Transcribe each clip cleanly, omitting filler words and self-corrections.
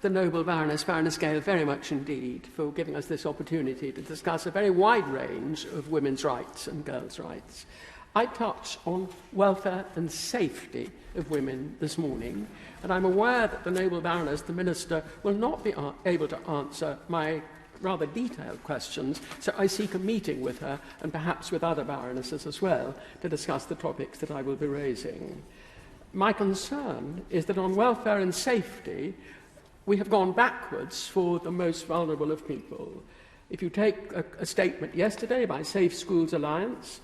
the noble Baroness Gale very much indeed for giving us this opportunity to discuss a very wide range of women's rights and girls' rights. I touch on welfare and safety of women this morning, and I'm aware that the noble Baroness, the Minister, will not be able to answer my rather detailed questions, so I seek a meeting with her, and perhaps with other Baronesses as well, to discuss the topics that I will be raising. My concern is that on welfare and safety, we have gone backwards for the most vulnerable of people. If you take a statement yesterday by Safe Schools Alliance,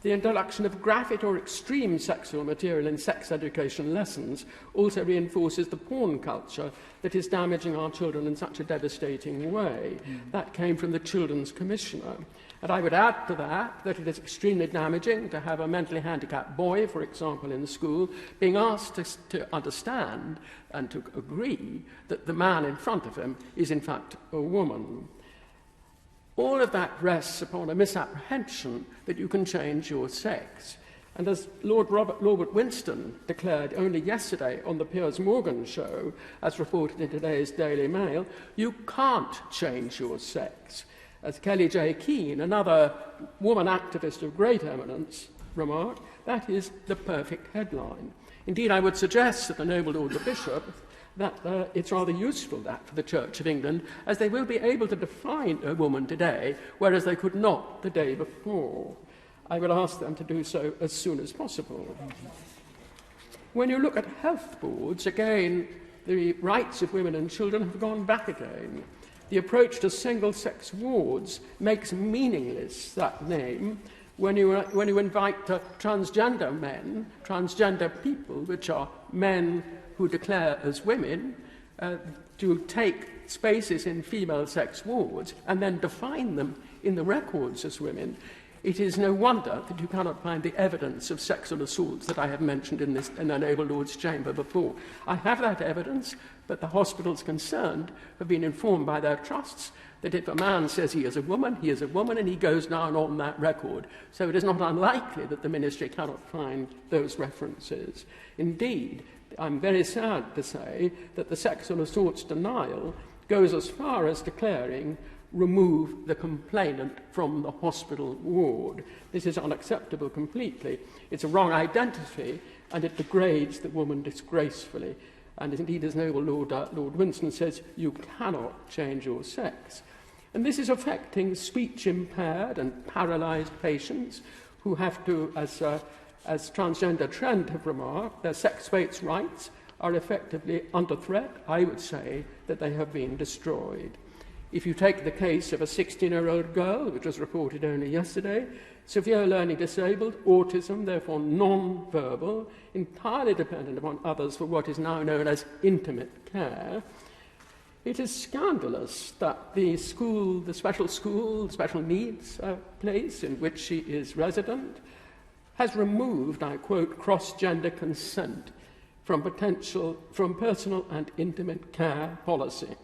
the introduction of graphic or extreme sexual material in sex education lessons also reinforces the porn culture that is damaging our children in such a devastating way. That came from the Children's Commissioner. And I would add to that that it is extremely damaging to have a mentally handicapped boy, for example, in school, being asked to understand and to agree that the man in front of him is in fact a woman. All of that rests upon a misapprehension that you can change your sex. And as Lord Robert Winston declared only yesterday on the Piers Morgan show, as reported in today's Daily Mail, you can't change your sex. As Kelly J. Keane, another woman activist of great eminence, remarked, that is the perfect headline. Indeed, I would suggest that the noble Lord the Bishop that it's rather useful, that, for the Church of England, as they will be able to define a woman today, whereas they could not the day before. I would ask them to do so as soon as possible. When you look at health boards, again, the rights of women and children have gone back again. The approach to single-sex wards makes meaningless that name when you invite transgender men, transgender people, which are men who declare as women, to take spaces in female sex wards and then define them in the records as women. It is no wonder that you cannot find the evidence of sexual assaults that I have mentioned in the noble Lord's chamber before. I have that evidence, but the hospitals concerned have been informed by their trusts that if a man says he is a woman, and he goes down on that record. So it is not unlikely that the ministry cannot find those references. Indeed, I'm very sad to say that the sexual assaults denial goes as far as declaring remove the complainant from the hospital ward. This is unacceptable completely. It's a wrong identity, and it degrades the woman disgracefully. And indeed, as noble Lord Winston says, you cannot change your sex. And this is affecting speech-impaired and paralysed patients who have to, as Transgender Trend have remarked, their sex-based rights are effectively under threat. I would say that they have been destroyed. If you take the case of a 16-year-old girl, which was reported only yesterday, severe learning disabled, autism, therefore non-verbal, entirely dependent upon others for what is now known as intimate care, it is scandalous that the special needs place in which she is resident has removed, I quote, cross-gender consent from personal and intimate care policy.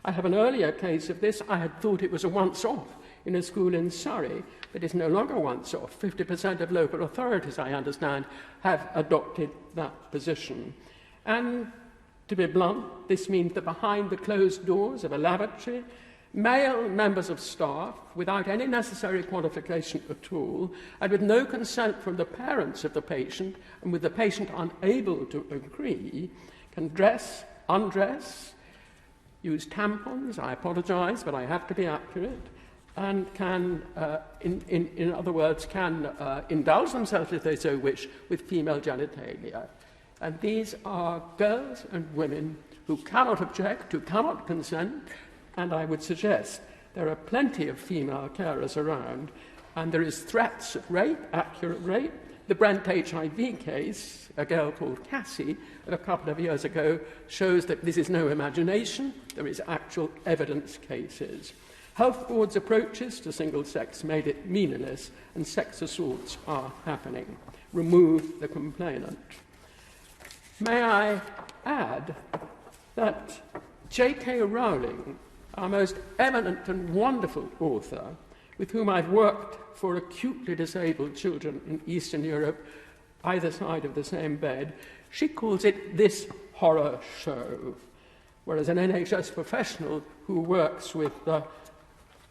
I have an earlier case of this. I had thought it was a once-off in a school in Surrey, but it's no longer once-off. 50% of local authorities, I understand, have adopted that position. And to be blunt, this means that behind the closed doors of a lavatory, male members of staff, without any necessary qualification at all, and with no consent from the parents of the patient, and with the patient unable to agree, can dress, undress, use tampons, I apologise, but I have to be accurate, and can, in other words, can indulge themselves, if they so wish, with female genitalia. And these are girls and women who cannot object, who cannot consent, and I would suggest there are plenty of female carers around, and there is threats of rape, accurate rape. The Brent HIV case, a girl called Cassie, of a couple of years ago, shows that this is no imagination. There is actual evidence cases. Health boards' approaches to single-sex made it meaningless, and sex assaults are happening. Remove the complainant. May I add that J.K. Rowling, our most eminent and wonderful author, with whom I've worked for acutely disabled children in Eastern Europe, either side of the same bed, she calls it this horror show. whereas an NHS professional who works with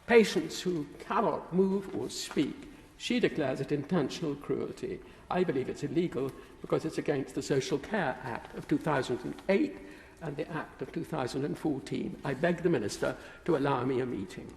patients who cannot move or speak, she declares it intentional cruelty. I believe it's illegal because it's against the Social Care Act of 2008 and the Act of 2014. I beg the Minister to allow me a meeting.